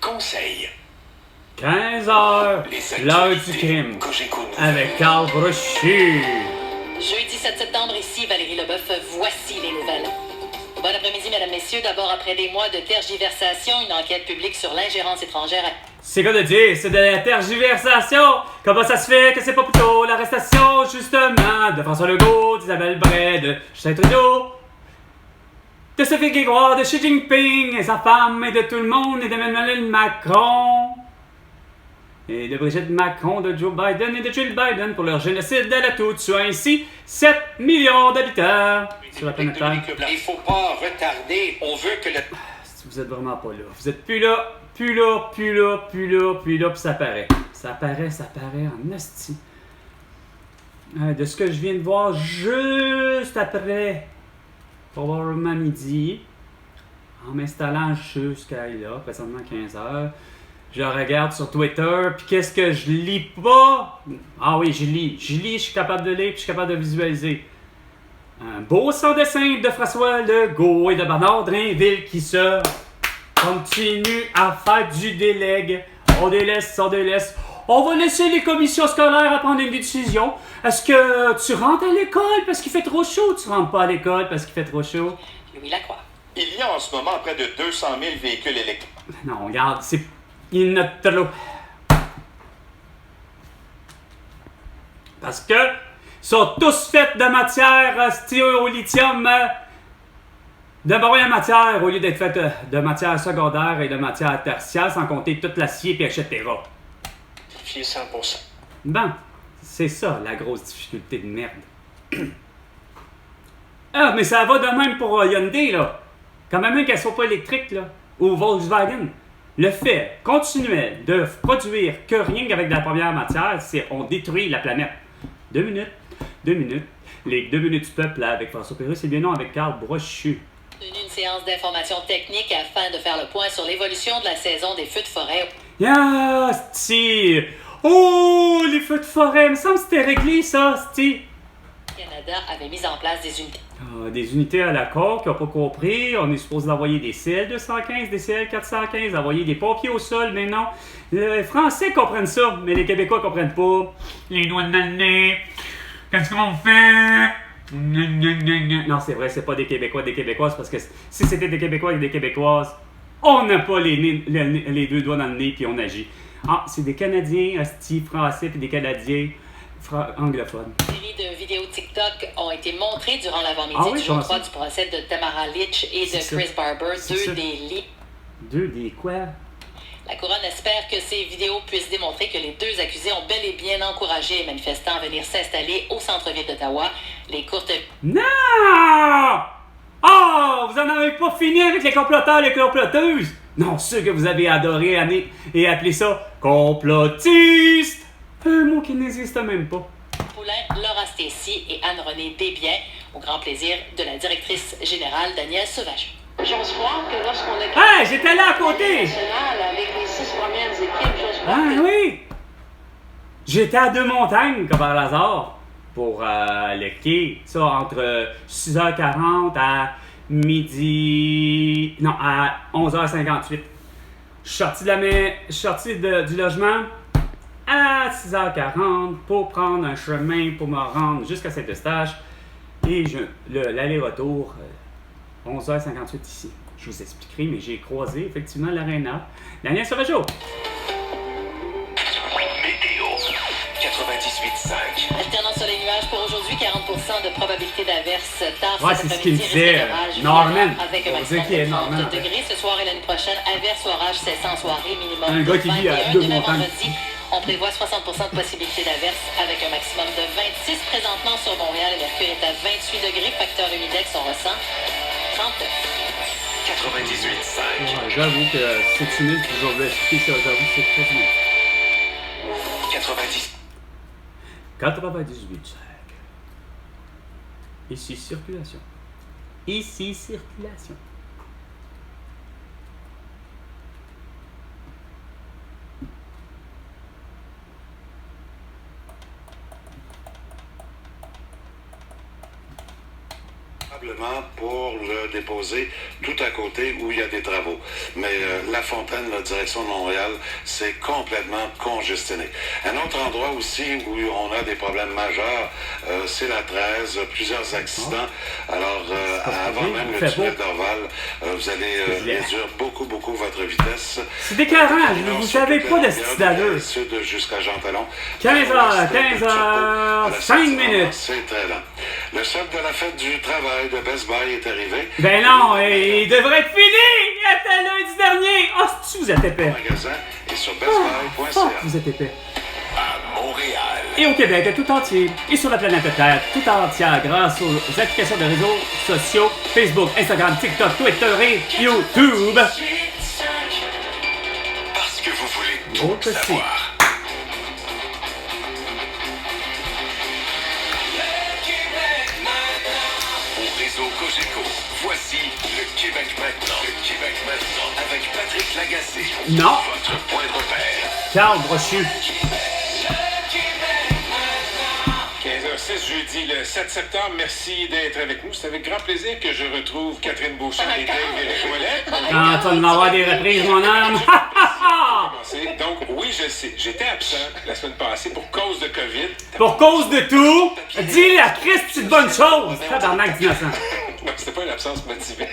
Conseil. 15h, l'heure du crime, avec Carl Brochu. Jeudi 7 septembre, ici Valérie Leboeuf, voici les nouvelles. Bon après-midi, mesdames, messieurs. D'abord, après des mois de tergiversation, une enquête publique sur l'ingérence étrangère a... C'est quoi de dire? C'est de la tergiversation! Comment ça se fait que c'est pas plutôt l'arrestation, justement, de François Legault, d'Isabelle Bray, de Justin Trudeau, de Sophie Grégoire, de Xi Jinping et sa femme, et de tout le monde, et d'Emmanuel Macron, et de Brigitte Macron, de Joe Biden et de Jill Biden pour leur génocide à la toute, soit ainsi 7 millions d'habitants sur la planète Terre. Il faut pas retarder. On veut que le... Vous êtes vraiment pas là. Vous êtes plus là, puis ça paraît. Ça paraît en asti. De ce que je viens de voir juste après, probablement midi, en m'installant jusqu'à là, présentement 15h, je regarde sur Twitter, puis qu'est-ce que je lis pas? Ah oui, je lis, je suis capable de lire, puis je suis capable de visualiser. Un beau sans dessin de François Legault et de Bernard Drinville qui se continuent à faire du délègue. On délaisse. On va laisser les commissions scolaires à prendre une décision. Est-ce que tu rentres à l'école parce qu'il fait trop chaud ou tu rentres pas à l'école parce qu'il fait trop chaud? Louis Lacroix. Il y a en ce moment près de 200 000 véhicules électriques. Non, regarde, c'est... Il ne te l'eau. Parce que sont tous faits de matière au lithium. De bonne matière au lieu d'être faits de matière secondaire et de matière tertiaire, sans compter tout l'acier et etc. 100%. Bon, c'est ça la grosse difficulté de merde. Ah, mais ça va de même pour Hyundai, là. Quand même qu'elles ne soient pas électriques, là. Ou Volkswagen. Le fait continuel de produire que rien qu'avec de la première matière, c'est on détruit la planète. 2 minutes. Les 2 minutes du peuple, là, avec François Pérusse, c'est bien non, avec Carl Brochu. Une séance d'information technique afin de faire le point sur l'évolution de la saison des feux de forêt. Sti! Oh, les feux de forêt! Il me semble que c'était réglé, ça, Sti! Le Canada avait mis en place des unités. Des unités à l'accord qui n'ont pas compris. On est supposé d'envoyer des CL 215, des CL 415, envoyer des pompiers au sol, mais non. Les Français comprennent ça, mais les Québécois ne comprennent pas. Les doigts dans le nez. Qu'est-ce qu'on fait? Non, c'est vrai, c'est pas des Québécois, des Québécoises, parce que si c'était des Québécois et des Québécoises, on n'a pas les 2 doigts dans le nez puis on agit. Ah, c'est des Canadiens, français, puis des Canadiens anglophones. Une série de vidéos TikTok ont été montrées durant l'avant-midi du jour 3 du procès de Tamara Litch et de Chris Barber, Deux des quoi? La couronne espère que ces vidéos puissent démontrer que les 2 accusés ont bel et bien encouragé les manifestants à venir s'installer au centre-ville d'Ottawa. Les courtes... Non! Oh! Vous en avez pas fini avec les comploteurs et les comploteuses? Non, ceux que vous avez adoré et appelé ça complotistes! Un mot qui n'existe même pas. Poulain, Laura Stacey et Anne-Renée Desbiens, au grand plaisir de la directrice générale Danielle Sauvage. J'ose croire que lorsqu'on a... Hey, j'étais là à côté! Avec les 6 premières équipes, j'ose croire Ah oui! J'étais à Deux-Montagnes, comme par hasard, pour le quai. Ça, entre 6h40 à midi... Non, à 11h58. Je suis sorti du logement à 6h40 pour prendre un chemin pour me rendre jusqu'à Saint-Eustache. Et l'aller-retour... 11h58 ici. Je vous expliquerai, mais j'ai croisé effectivement l'aréna. Daniel Sauvageau. Météo 98.5. Alternance sur les nuages pour aujourd'hui, 40% de probabilité d'averse tard Ouais, cet c'est ce qu'il après-midi, disait. risque d'orage Norman. avec un On maximum sait qui est de 30 Norman. degrés. Ce soir et l'année prochaine, averse orage cessant en soirée, minimum Un gars qui vit à 21. Demain Deux-Montagnes. vendredi, on prévoit 60% de possibilité d'averse avec un maximum de 26. Présentement sur Montréal, le mercure est à 28 degrés. Facteur humidex, on ressent 39. 98.5. Ouais, j'avoue que c'est humide, puis je vais expliquer ça. J'avoue que c'est très humide. 90. 98.5. Ici, circulation. Ici, circulation. probablement pour le déposer tout à côté où il y a des travaux. Mais La Fontaine, la direction de Montréal, c'est complètement congestionné. Un autre endroit aussi où on a des problèmes majeurs, c'est la 13, plusieurs accidents. Alors, avant même le tunnel d'Orval, vous allez réduire beaucoup votre vitesse. C'est déclarant, vous savez pas de ce style Sud jusqu'à Jean-Talon. 15h, 5 minutes. C'est très lent. Le chef de la fête du travail de Best Buy est arrivé. Ben non, il devrait être fini! Attends, lundi dernier! Ah, si vous êtes épais. Magasin et sur Fuck, bestbuy.ca. vous êtes épais. À Montréal. Et au Québec tout entier, et sur la planète Terre tout entière, grâce aux applications de réseaux sociaux, Facebook, Instagram, TikTok, Twitter et YouTube. Parce que vous voulez Oh, tout que si. savoir. Au réseau Cogeco, voici le Québec maintenant. Le Québec maintenant avec Patrick Lagacé. Non. Votre point de repère. Carl Brochu. 15h06, jeudi le 7 septembre. Merci d'être avec nous. C'est avec grand plaisir que je retrouve Catherine Beauchamp et Dave Éric-Ouellet. Quand tu vas avoir des reprises, mon âme. Donc, oui, je sais, j'étais absent la semaine passée pour cause de COVID. Pour cause de tout, dis la Christ, c'est une bonne chose. Tabarnak d'innocent. Non, c'était pas une absence motivée.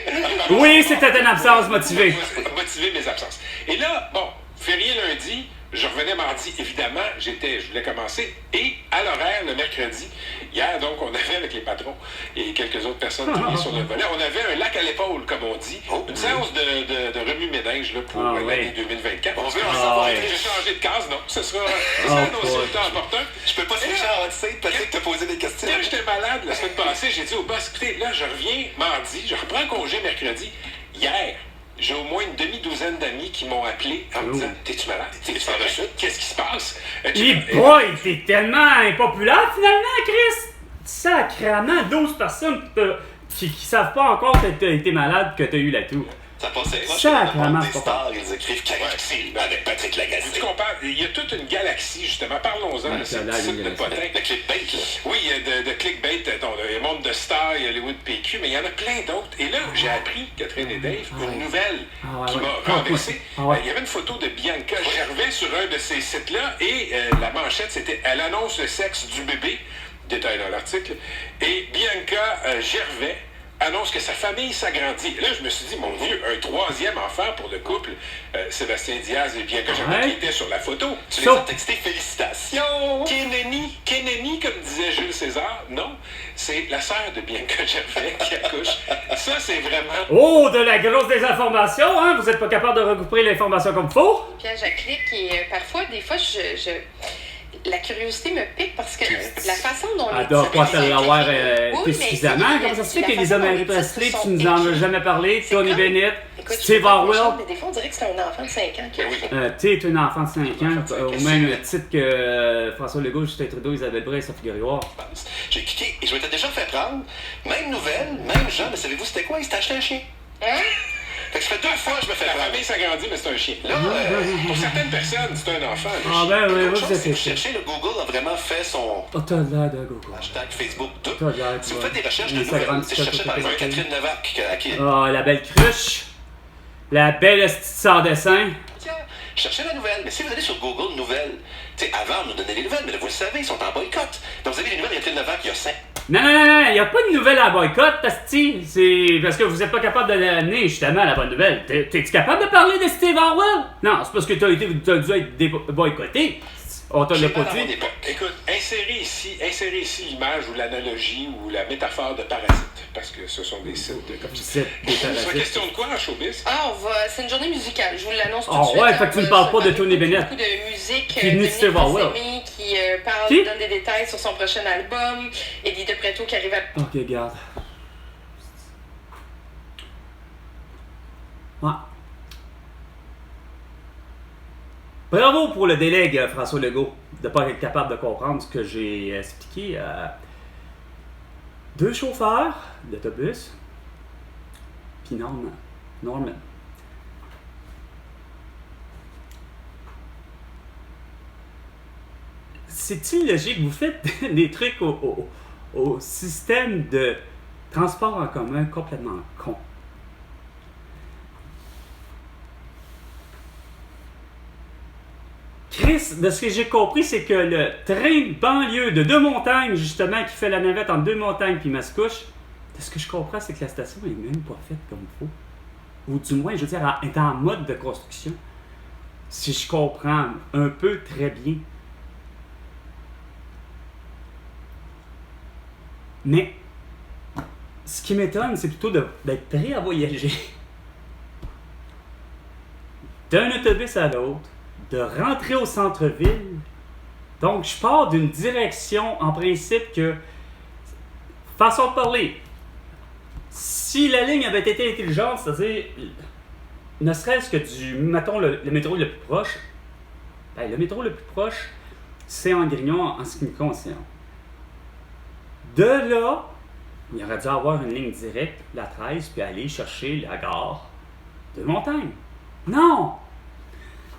Oui, c'était une absence motivée. Motiver mes absences. Et là, bon, férié lundi, je revenais mardi, évidemment, je voulais commencer. Et à l'horaire, le mercredi, hier, donc, on avait avec les patrons et quelques autres personnes qui étaient sur le volet, on avait un lac à l'épaule, comme on dit, une séance de remue-ménage là, pour l'année 2024. On veut en savoir. J'ai changé de case, non, ce sera annoncé le temps opportun. Je peux pas switcher en hot-seat, Patrick, te poser des questions. Quand j'étais malade la semaine passée, j'ai dit au boss, écoutez, là, je reviens mardi, je reprends congé mercredi. Hier, j'ai au moins une demi-douzaine d'amis qui m'ont appelé en me disant, t'es-tu malade? T'es-tu en rechute? Qu'est-ce qui se passe? Boy, t'es tellement impopulaire finalement, Chris! Sacrément, 12 personnes qui savent pas encore que t'as été malade, que t'as eu la toux. Ça passait Sacrément, des c'est pas stars, ils écrivent Galaxy avec Patrick Lagacé. Tu compares, il y a toute une galaxie, justement. Parlons-en de ce type de potin. Le clickbait, là. Oui, de clickbait, le monde de stars, il y a Hollywood PQ, mais il y en a plein d'autres. Et là, j'ai appris, Catherine et Dave, une nouvelle qui m'a renversé. Il y avait une photo de Bianca Gervais sur un de ces sites-là, et la manchette, c'était « Elle annonce le sexe du bébé », détail dans l'article, et Bianca Gervais annonce que sa famille s'agrandit. Et là, je me suis dit, mon Dieu, un troisième enfant pour le couple, Sébastien Diaz et Bianca Gervais qui étaient sur la photo. Tu les as textés, félicitations! Keneni, comme disait Jules César, non, c'est la sœur de Bianca Gervais qui accouche. Ça, c'est vraiment... Oh, de la grosse désinformation, hein? Vous êtes pas capable de regrouper l'information comme faut? Piège à clic et parfois, des fois, la curiosité me pique parce que la façon dont Elle doit pas te l'avoir été suffisamment. Comment ça se fait qu'Elisa Marie Presley, tu nous en as jamais parlé, Tony Bennett, Steve Harwell. Mais des fois, on dirait que c'est un enfant de 5 ans qui a fait. Tu es un enfant de 5 ans, au même titre que François Legault, Justin Trudeau, Isabelle Bray et Sophie Grégoire. J'ai cliqué et je m'étais déjà fait prendre. Même nouvelle, même genre, mais savez-vous c'était quoi? Il s'était acheté un chien. Hein? Fait que ça fait 2 fois que je me fais La prendre. famille s'agrandit, mais c'est un chien. Là, pour certaines personnes, c'est un enfant. le Ah chien. ben oui, L'autre vous chose, c'est que êtes vous cherchez, le Google a vraiment fait son Oh, t'as l'air de Google. hashtag Facebook 2. T'as l'air, Si vous toi. faites des recherches de Instagram, nouvelles, si je cherchais par exemple TikTok, Catherine Novak, à qui Oh, la belle cruche. La belle petite sans dessin. cherchez la nouvelle. Mais si vous allez sur Google Nouvelles, tu sais, avant, on nous donnait les nouvelles, mais là, vous le savez, ils sont en boycott. Donc, vous avez les nouvelles de Catherine Novak il y a 5. Non, il n'y a pas de nouvelle à boycott, Tasti. C'est parce que vous n'êtes pas capable de l'amener, justement, la bonne nouvelle. T'es-tu capable de parler de Steve Harwell? Non, c'est parce que t'as dû être boycotté. On t'a le pas dit. Écoute, insérez ici l'image ou l'analogie ou la métaphore de parasite, parce que ce sont des sites comme ça. C'est des C'est parasites. question de quoi en showbiz? Ah, c'est une journée musicale, je vous l'annonce tout de Oh, suite. ouais, fait que tu ne parles pas de Tony Bennett. Beaucoup de musique, Puis ni de Steve Harwell. qui parle, Qui? donne des détails sur son prochain album, Eddie De Pretto qui arrive à... Ok, garde. Ouais. Bravo pour le délègue, François Legault, de ne pas être capable de comprendre ce que j'ai expliqué. 2 chauffeurs d'autobus, puis Norman. C'est-il logique? Vous faites des trucs au système de Transport en commun complètement con. Chris, de ce que j'ai compris, c'est que le train de banlieue de Deux-Montagnes, justement, qui fait la navette entre Deux-Montagnes et Mascouche, de ce que je comprends, c'est que la station est même pas faite comme il faut. Ou du moins, je veux dire, elle est en mode de construction. Si je comprends un peu très bien. Mais ce qui m'étonne, c'est plutôt d'être prêt à voyager d'un autobus à l'autre, de rentrer au centre-ville. Donc, je pars d'une direction, en principe, que, façon de parler, si la ligne avait été intelligente, c'est-à-dire, ne serait-ce que mettons, le métro le plus proche, ben, le métro le plus proche, c'est en Grignon, en ce qui me concerne. De là, il aurait dû avoir une ligne directe, la 13, puis aller chercher la gare de Montagne. Non!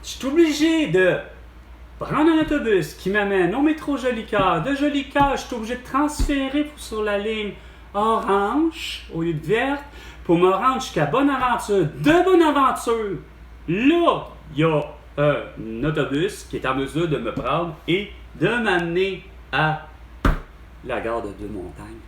Je suis obligé de prendre un autobus qui m'amène au métro Jolicoeur. De Jolicoeur, je suis obligé de transférer sur la ligne orange au lieu de verte pour me rendre jusqu'à Bonaventure. De Bonaventure, là, il y a un autobus qui est en mesure de me prendre et de m'amener à la gare de Deux-Montagnes.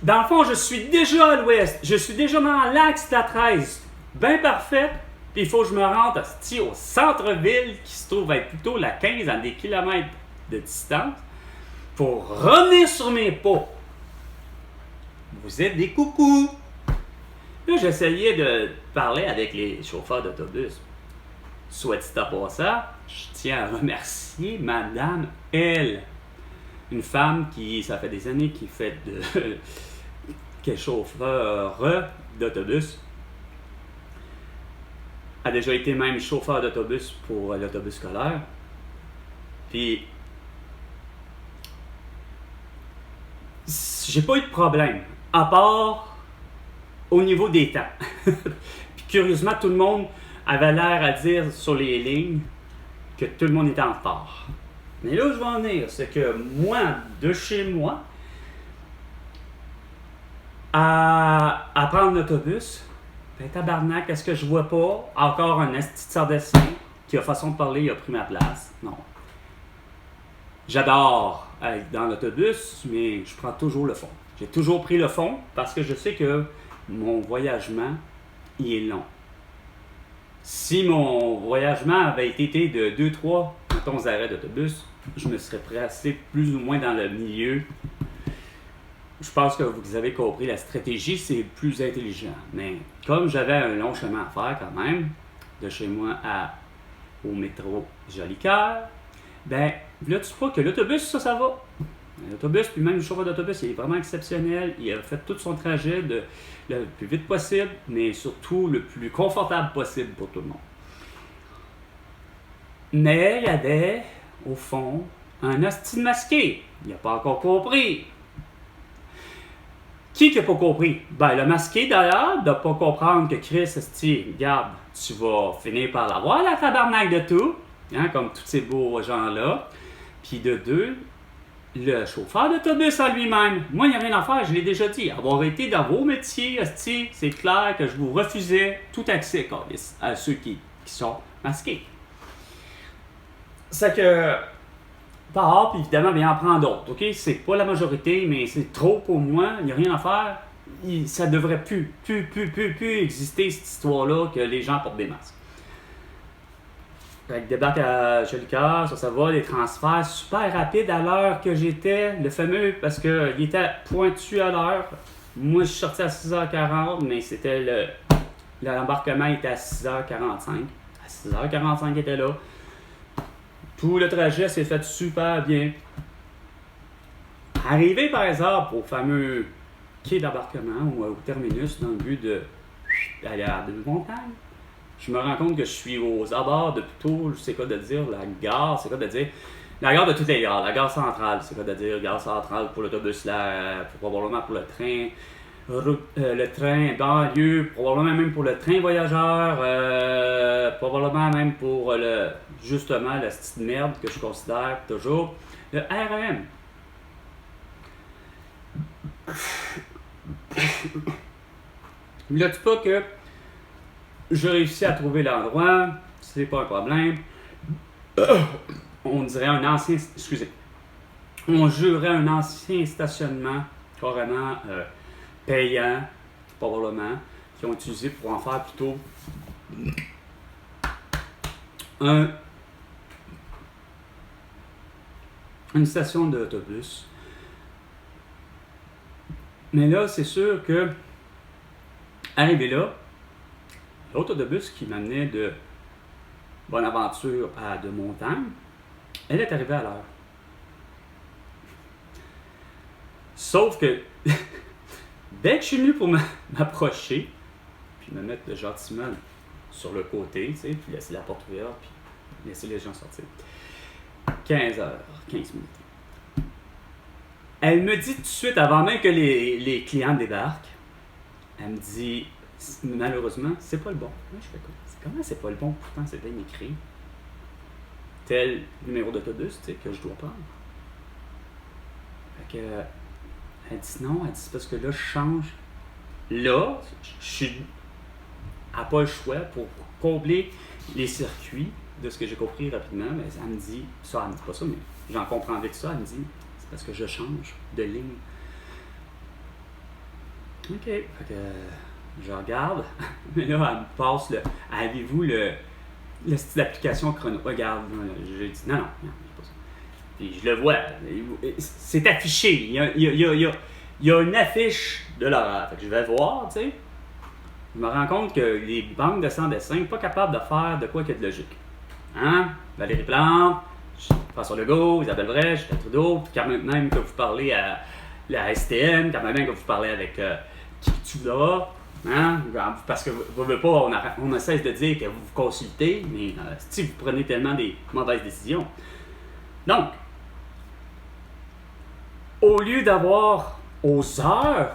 Dans le fond, je suis déjà à l'ouest. Je suis déjà dans l'axe de la 13. Bien parfait. Puis il faut que je me rende au centre-ville, qui se trouve être plutôt la 15 à des kilomètres de distance, pour revenir sur mes pas. Vous êtes des coucous. Là, j'essayais de parler avec les chauffeurs d'autobus. Soit dit à passant, je tiens à remercier Madame L. Une femme qui, ça fait des années, qui fait qui est chauffeur d'autobus. A déjà été même chauffeur d'autobus pour l'autobus scolaire. Puis, j'ai pas eu de problème, à part au niveau des temps. Puis, curieusement, tout le monde avait l'air à dire sur les lignes que tout le monde était en retard. Mais là où je veux en venir, c'est que moi, de chez moi, à prendre l'autobus, ben tabarnak, est-ce que je vois pas encore un esti de sardessin qui a façon de parler, il a pris ma place? Non. J'adore être dans l'autobus, mais je prends toujours le fond. J'ai toujours pris le fond parce que je sais que mon voyagement, il est long. Si mon voyagement avait été de 2-3 arrêts d'autobus, je me serais placé plus ou moins dans le milieu. Je pense que vous avez compris, la stratégie, c'est plus intelligent. Mais comme j'avais un long chemin à faire quand même, de chez moi au métro Jolicoeur, ben, là, tu crois que l'autobus, ça va. L'autobus, puis même le chauffeur d'autobus, il est vraiment exceptionnel. Il a fait tout son trajet le plus vite possible, mais surtout le plus confortable possible pour tout le monde. Mais il y avait, au fond, un hostile masqué. Il n'a pas encore compris. Qui n'a pas compris? Ben, le masqué, d'ailleurs, de ne pas comprendre que Chris, regarde, tu vas finir par l'avoir, la tabarnak de tout, hein, comme tous ces beaux gens-là. Puis de deux, le chauffeur d'autobus en lui-même. Moi, il n'y a rien à faire, je l'ai déjà dit. Avoir été dans vos métiers, c'est clair que je vous refusais tout accès, à ceux qui sont masqués. C'est que, puis évidemment, bien en prendre d'autres, ok? C'est pas la majorité, mais c'est trop pour moi, il n'y a rien à faire. Ça devrait plus exister, cette histoire-là, que les gens portent des masques. Avec débarque à Jolicoeur, ça va, les transferts super rapides à l'heure que j'étais, le fameux, parce qu'il était pointu à l'heure. Moi, je suis sorti à 6h40, mais c'était l'embarquement était à 6h45. À 6h45, il était là. Tout le trajet s'est fait super bien. Arrivé, par exemple, au fameux quai d'embarquement ou au terminus dans le but d'aller à Deux-Montagnes, je me rends compte que je suis aux abords de plutôt, c'est quoi de dire, la gare, c'est quoi de dire, la gare de toutes les gares, la gare centrale, c'est quoi de dire, gare centrale pour l'autobus, probablement pour le train, le train banlieue, probablement même pour le train voyageur, probablement même pour justement la petite merde que je considère toujours le REM. ne me dis pas que je réussis à trouver l'endroit, c'est pas un problème. On dirait un ancien... Excusez. On jurerait un ancien stationnement carrément payant, probablement, qui ont utilisé pour en faire plutôt une station d'autobus. Mais là, c'est sûr que, arrivé là, l'autre autobus qui m'amenait de Bonaventure à de Montagne, elle est arrivée à l'heure. Sauf que, dès que je suis venu pour m'approcher, puis me mettre gentiment sur le côté, tu sais, puis laisser la porte ouverte, puis laisser les gens sortir. 15h, 15 minutes. Elle me dit tout de suite, avant même que les clients débarquent, elle me dit, malheureusement, c'est pas le bon. Moi, je fais quoi? Comment c'est pas le bon? Pourtant, c'est bien écrit. Tel numéro d'autobus, tu sais, que je dois prendre. Fait que, elle dit non, elle dit c'est parce que là, je change. Là, je suis à pas le choix pour combler les circuits de ce que j'ai compris rapidement. Mais elle me dit, ça, elle me dit pas ça, mais j'en comprends vite ça. Elle me dit, c'est parce que je change de ligne. OK. Fait que je regarde. Mais là, elle me passe le. Avez-vous le style d'application chrono? Regarde. J'ai dit non, c'est pas ça. Puis je le vois. C'est affiché. Il y a une affiche de l'horaire. Fait que je vais voir, tu sais. Je me rends compte que les banques de sans-dessin ne sont pas capables de faire de quoi qu'il y a de logique. Hein? Valérie Plante, François Legault, Isabelle Brèche, Justin Trudeau, puis quand même que vous parlez à la STM, quand même que vous parlez avec Kikitula, hein? Parce que vous ne pas, on cesse de dire que vous vous consultez, mais si vous prenez tellement des mauvaises décisions. Donc, au lieu d'avoir aux heures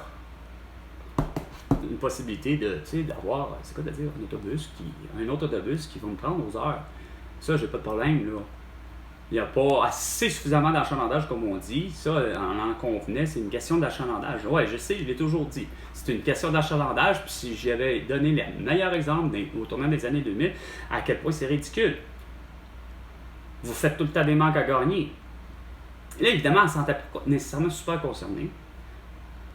une possibilité d'avoir, c'est quoi de dire, un autre autobus qui va me prendre aux heures. Ça, j'ai pas de problème, là. Il n'y a pas assez suffisamment d'achalandage, comme on dit. Ça, on en convenait, c'est une question d'achalandage. Ouais, je sais, je l'ai toujours dit. C'est une question d'achalandage, puis si j'avais donné le meilleur exemple au tournant des années 2000, à quel point c'est ridicule. Vous faites tout le temps des manques à gagner. Là, évidemment, elle ne se sentait pas nécessairement super concernée.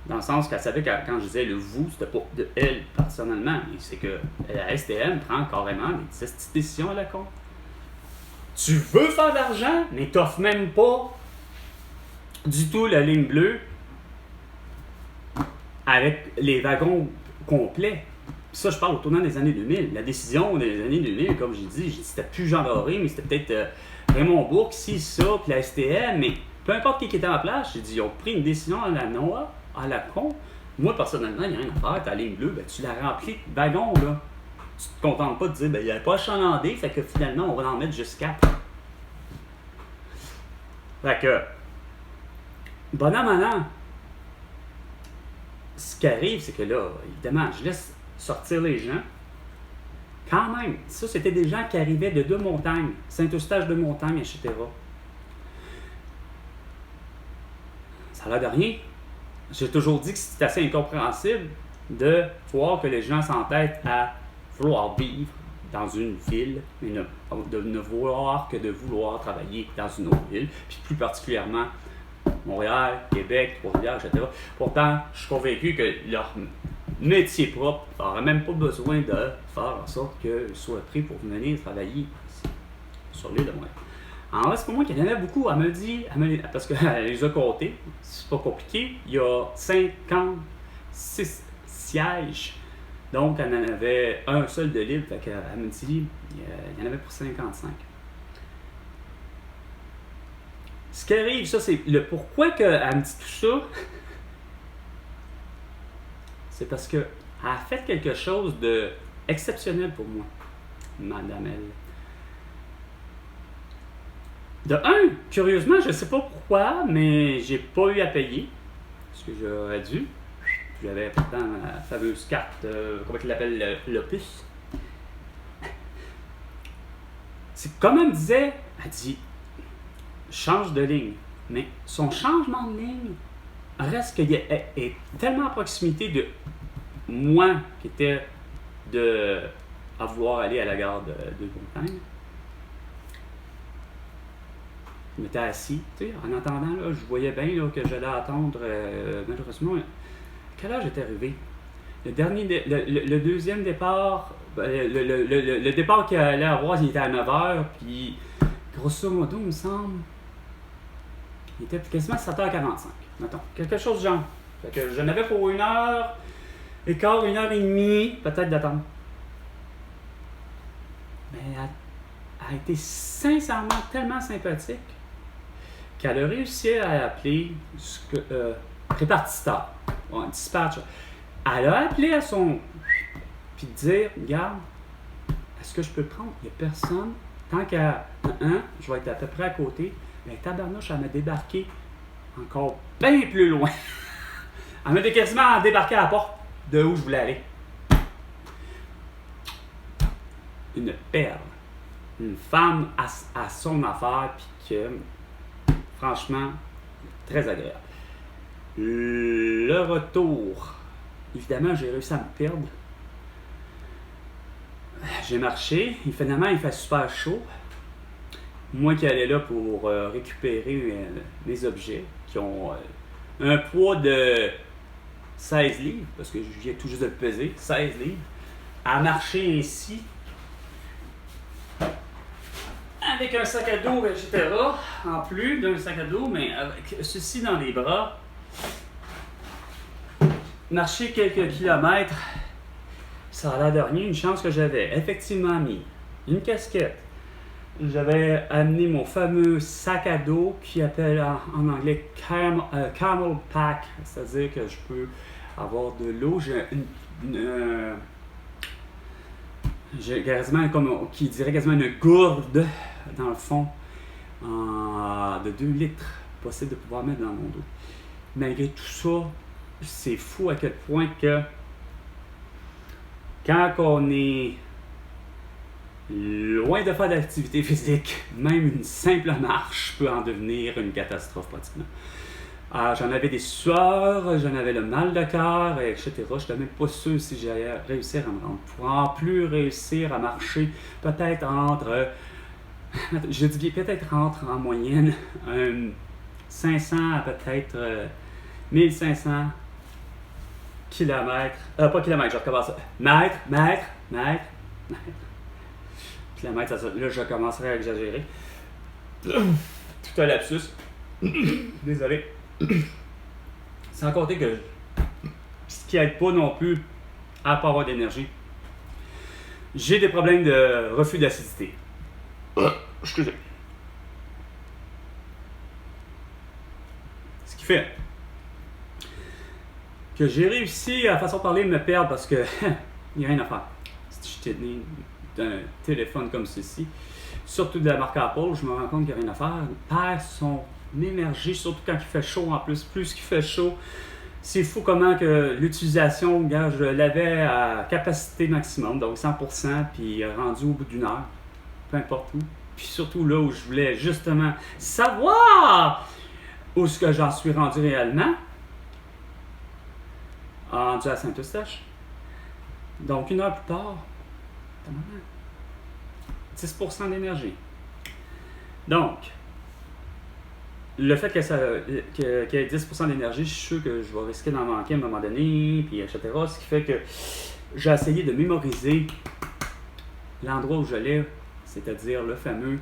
Dans le sens qu'elle savait que quand je disais le vous, c'était pas de elle personnellement, mais c'est que la STM prend carrément des décisions à la con. Tu veux faire de l'argent, mais t'offres même pas du tout la ligne bleue avec les wagons complets. Ça, je parle au tournant des années 2000. La décision des années 2000, comme j'ai dit, c'était plus Jean Doré, mais c'était peut-être Raymond Bourque, ça, puis la STM, mais peu importe qui était en place, j'ai dit, ils ont pris une décision à la noix, à la con. Moi, personnellement, il n'y a rien à faire. Ta ligne bleue, ben, tu la remplis de wagons, là. Tu te contentes pas de dire, ben, il n'y avait pas achalandé, fait que finalement, on va en mettre juste 4. Fait que, bon an, mal an, ce qui arrive, c'est que là, évidemment, je laisse sortir les gens. Quand même, ça, c'était des gens qui arrivaient de Deux-Montagnes, Saint-Eustache-de-Montagne, etc. Ça a l'air de rien. J'ai toujours dit que c'est assez incompréhensible de voir que les gens s'entêtent à vouloir vivre dans une ville, mais de ne vouloir que de vouloir travailler dans une autre ville, puis plus particulièrement Montréal, Québec, Trois-Rivières, etc. Pourtant, je suis convaincu que leur métier propre n'aurait même pas besoin de faire en sorte qu'ils soient pris pour venir travailler sur l'île de Montréal. En vrai, c'est pour moi qu'il y en avait beaucoup. Elle me dit, parce qu'elle les a comptés, c'est pas compliqué, il y a 56 sièges. Donc, elle en avait un seul de libre, fait qu'elle me dit, il y en avait pour 55. Ce qui arrive, ça, c'est le pourquoi qu'elle me dit tout ça, c'est parce qu'elle a fait quelque chose d'exceptionnel pour moi, Madame elle. De un, curieusement, je ne sais pas pourquoi, mais j'ai pas eu à payer, ce que j'aurais dû. J'avais pourtant la fameuse carte, comment il l'appelle, l'opus. C'est comme elle me disait, elle dit, change de ligne. Mais son changement de ligne reste qu'il est tellement à proximité de moi qui était à vouloir aller à la gare de Montagne. Je m'étais assis, tu sais, en attendant, là, je voyais bien là, que j'allais attendre, malheureusement. À quelle heure j'étais arrivé? Le deuxième départ, le départ qu'il allait avoir, il était à 9h, puis grosso modo, il me semble, il était quasiment 7h45, mettons, quelque chose du genre. Fait que j'en avais pour 1h15, 1h30, peut-être d'attendre. Mais elle a été sincèrement tellement sympathique qu'elle a réussi à appeler répartiteur, un dispatcher. Elle a appelé à son... puis dire, regarde, est-ce que je peux le prendre? Il n'y a personne. Tant qu'à je vais être à peu près à côté. Mais tabarnouche, elle m'a débarqué encore bien plus loin. Elle m'a quasiment débarqué à la porte de où je voulais aller. Une perle. Une femme à son affaire, puis que, franchement, très agréable. Le retour... Évidemment, j'ai réussi à me perdre. J'ai marché. Finalement, il fait super chaud. Moi qui allais là pour récupérer mes objets, qui ont un poids de 16 livres, parce que je viens tout juste de le peser, 16 livres, à marcher ainsi, avec un sac à dos, etc., en plus d'un sac à dos, mais avec ceci dans les bras, marcher quelques kilomètres, ça a l'air de rien. Une chance que j'avais effectivement mis une casquette. J'avais amené mon fameux sac à dos qui appelle en anglais camel pack, c'est-à-dire que je peux avoir de l'eau. J'ai quasiment qui dirait quasiment une gourde dans le fond de 2 litres possible de pouvoir mettre dans mon dos. Malgré tout ça, c'est fou à quel point que quand on est loin de faire d'activité physique, même une simple marche peut en devenir une catastrophe pratiquement. J'en avais des sueurs, j'en avais le mal de cœur, etc. Je n'étais même pas sûr si j'allais réussir à me rendre. Pour en plus réussir à marcher, peut-être entre en moyenne 500 à peut-être 1500 kilomètres, pas kilomètres, je recommence. Mètres. Kilomètres, là je commencerai à exagérer. Tout un lapsus. Désolé. Sans compter que ce qui aide pas non plus à pas avoir d'énergie. J'ai des problèmes de reflux d'acidité. Excusez. Ce qui fait que j'ai réussi à façon de parler de me perdre parce que il n'y a rien à faire. Si je tenais d'un téléphone comme ceci, surtout de la marque Apple, je me rends compte qu'il n'y a rien à faire. Il perd son énergie, surtout quand il fait chaud en plus. Plus qu'il fait chaud, c'est fou comment que l'utilisation, je l'avais à capacité maximum, donc 100%, puis rendu au bout d'une heure, peu importe où. Puis surtout là où je voulais justement savoir où est-ce que j'en suis rendu réellement. Rendu à Saint-Eustache. Donc, 1 heure plus tard, 10% d'énergie. Donc, le fait qu'il y ait 10% d'énergie, je suis sûr que je vais risquer d'en manquer à un moment donné, puis etc. Ce qui fait que j'ai essayé de mémoriser l'endroit où j'allais, c'est-à-dire le fameux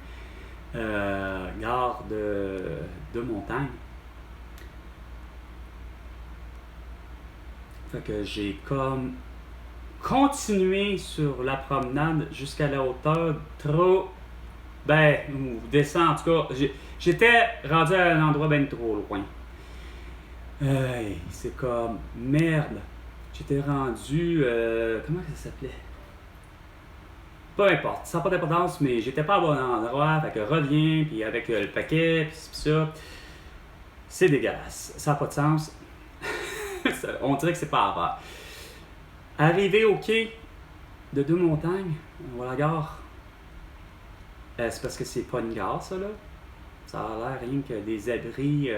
gare de Montagne. Fait que j'ai comme continué sur la promenade jusqu'à la hauteur ou descend en tout cas. J'étais rendu à un endroit bien trop loin. C'est comme merde. J'étais rendu. Comment ça s'appelait? Peu importe, ça n'a pas d'importance, mais j'étais pas à bon endroit. Fait que reviens, puis avec le paquet, puis ça. C'est dégueulasse. Ça n'a pas de sens. On dirait que c'est pas à faire. Arrivé au quai de Deux-Montagnes, on voit la gare. C'est parce que c'est pas une gare, ça, là. Ça a l'air rien que des abris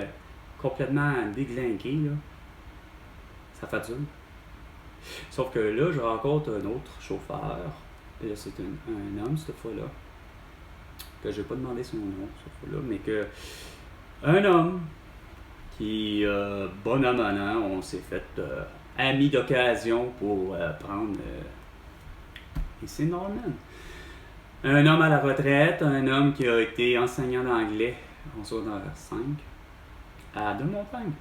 complètement déglingué, là. Ça fait dur. Sauf que là, je rencontre un autre chauffeur. Et là, c'est un homme, cette fois-là. Que je n'ai pas demandé son nom, cette fois-là, mais que... Un homme qui, bon an, mal an, on s'est fait amis d'occasion pour prendre... et c'est Norman. Un homme à la retraite, un homme qui a été enseignant d'anglais en secondaire 5 à Deux-Montagnes.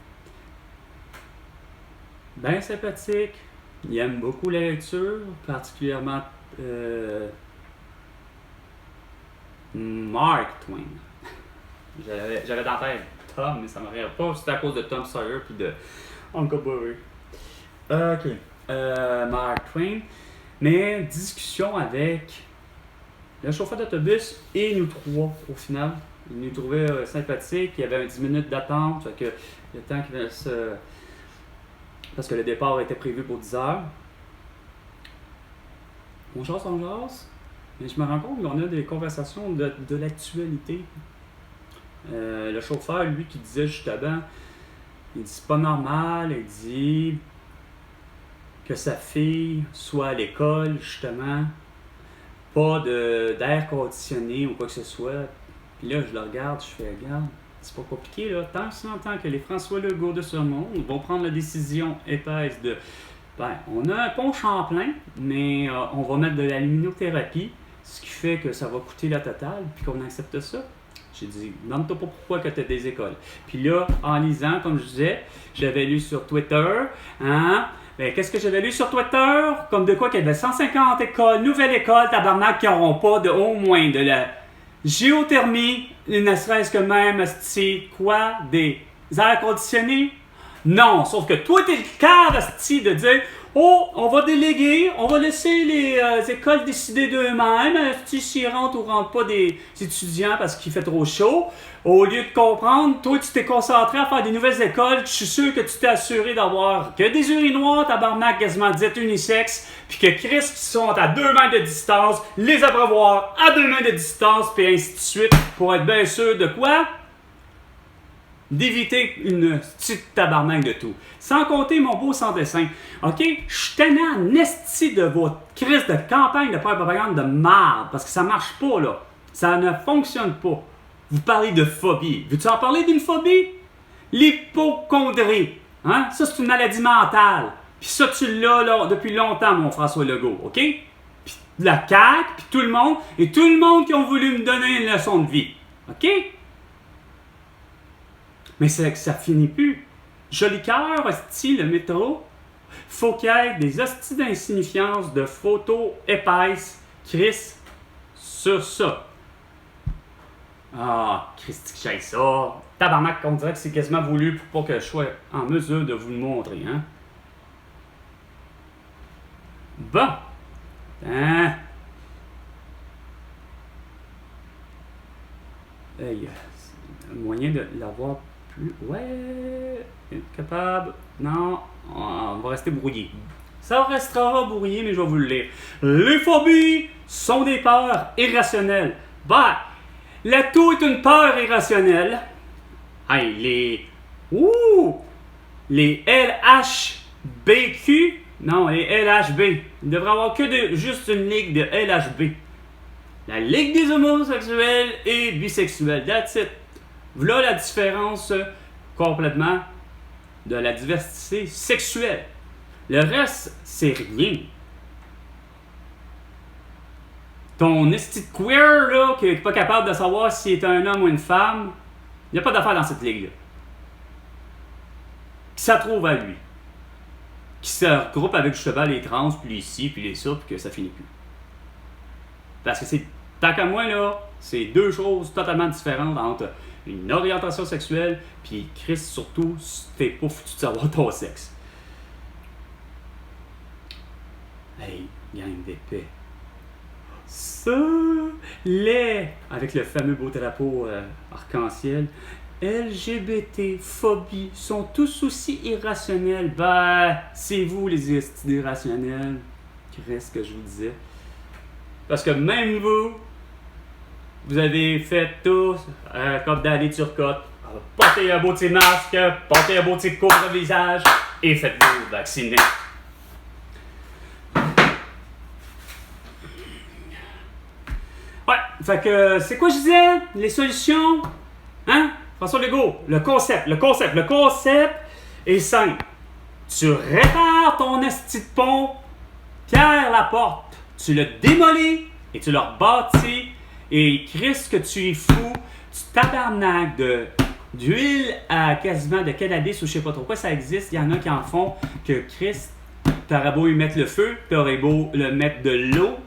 Bien sympathique. Il aime beaucoup la lecture, particulièrement Mark Twain. J'avais dans la tête Tom, mais ça m'aurait pas. C'était à cause de Tom Sawyer puis de Huckleberry. Ok. Mark Twain. Mais discussion avec le chauffeur d'autobus et nous trois au final. Il nous trouvait sympathique. Il y avait 10 minutes d'attente. Fait que le temps qu'il se. Parce que le départ était prévu pour 10 heures. On jase, mais je me rends compte qu'on a des conversations de l'actualité. Le chauffeur, lui, qui disait justement, il dit c'est pas normal, il dit que sa fille soit à l'école, justement, pas d'air conditionné ou quoi que ce soit. Puis là, je le regarde, je fais, regarde, c'est pas compliqué, là. Tant que les François Legault de ce monde vont prendre la décision épaisse de, ben, on a un pont Champlain, mais on va mettre de la luminothérapie, ce qui fait que ça va coûter la totale, puis qu'on accepte ça. J'ai dit, demande-toi pas pourquoi que tu as des écoles. Puis là, en lisant, comme je disais, j'avais lu sur Twitter, hein, ben, qu'est-ce que j'avais lu sur Twitter? Comme de quoi qu'il y avait 150 écoles, nouvelles écoles, tabarnak, qui n'auront pas de au moins de la géothermie, ne serait-ce que même, quoi, des airs conditionnés? Non, sauf que toi, t'es le cave, asti, de dire, oh, on va déléguer, on va laisser les écoles décider d'eux-mêmes, asti, s'ils rentrent ou rentrent pas des étudiants parce qu'il fait trop chaud. Au lieu de comprendre, toi, tu t'es concentré à faire des nouvelles écoles, je suis sûr que tu t'es assuré d'avoir que des urinoirs, tabarnak, quasiment dites unisexe, puis que Chris qui sont à 2 mètres de distance, les abreuvoirs à 2 mètres de distance, puis ainsi de suite, pour être bien sûr de quoi? D'éviter une petite tabarnak de tout. Sans compter mon beau sans dessin. OK? Je suis tellement en esti de votre crise de campagne de propagande de marde, parce que ça marche pas, là. Ça ne fonctionne pas. Vous parlez de phobie. Veux-tu en parler d'une phobie? L'hypocondrie. Hein? Ça, c'est une maladie mentale. Puis ça, tu l'as là, depuis longtemps, mon François Legault. OK? Puis la CAQ, puis tout le monde, et tout le monde qui ont voulu me donner une leçon de vie. OK? Mais c'est que ça finit plus. Joli cœur, hostie, le métro. Faut qu'il y ait des hosties d'insignifiance, de photos épaisses, Chris, sur ça. Ah, Christy, que j'aille ça. Tabarnak, on dirait que c'est quasiment voulu pour pas que je sois en mesure de vous le montrer, hein. Bon. Hein. Hey, moyen de l'avoir plus. Ouais. Capable. Non. On va rester brouillé. Ça restera brouillé, mais je vais vous le lire. Les phobies sont des peurs irrationnelles. Ben, la toux est une peur irrationnelle. Hey, les LHBQ. Non, les LHB. Il devrait y avoir que juste une ligue de LHB. La Ligue des homosexuels et bisexuels. That's it. Voilà la différence complètement de la diversité sexuelle. Le reste, c'est rien. Ton esti de queer, là, qui n'est pas capable de savoir s'il est un homme ou une femme, il n'y a pas d'affaire dans cette ligue-là. Qui ça trouve à lui. Qui se regroupe avec justement les trans, puis les ci, puis les ça, puis que ça finit plus. Parce que c'est, tant qu'à moi, là, c'est deux choses totalement différentes entre une orientation sexuelle, puis Chris, surtout, t'es pas foutu de savoir ton sexe. Hey, gang d'épais. Ça, avec le fameux beau drapeau arc-en-ciel, LGBT, phobie, sont tous aussi irrationnels. Ben, c'est vous les irrationnels. Qu'est-ce que je vous disais? Parce que même vous avez fait tous comme Danny Turcotte. portez un beau petit masque, portez un beau petit couvre-visage et faites-vous vacciner. Ouais, fait que c'est quoi je disais? Les solutions? Hein? François Legault, le concept est simple. Tu répares ton esti de pont, Pierre Laporte, tu le démolis et tu le rebâtis et Chris que tu y fous, tu tabarnak d'huile à quasiment de cannabis ou je sais pas trop quoi, ça existe, il y en a qui en font que Chris, t'aurais beau y mettre le feu, t'aurais beau le mettre de l'eau,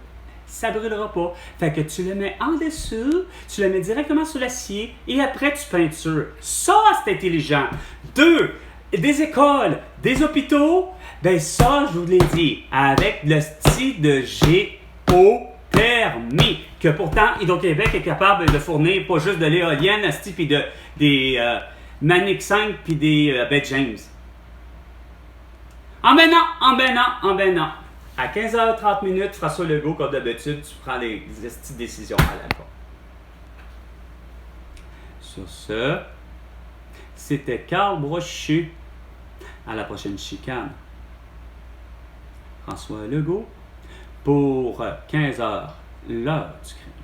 ça brûlera pas. Fait que tu le mets en dessous, tu le mets directement sur l'acier et après tu peintures. Ça, c'est intelligent. 2. Des écoles, des hôpitaux, ben ça, je vous l'ai dit, avec le style de géopermis, que pourtant Hydro-Québec est capable de fournir pas juste de l'éolienne, puis des Manic 5 puis des Beth James. En ben non. À 15h30, François Legault, comme d'habitude, tu prends les petites décisions à la con. Sur ce, c'était Carl Brochu. À la prochaine chicane. François Legault pour 15h, l'heure du crime.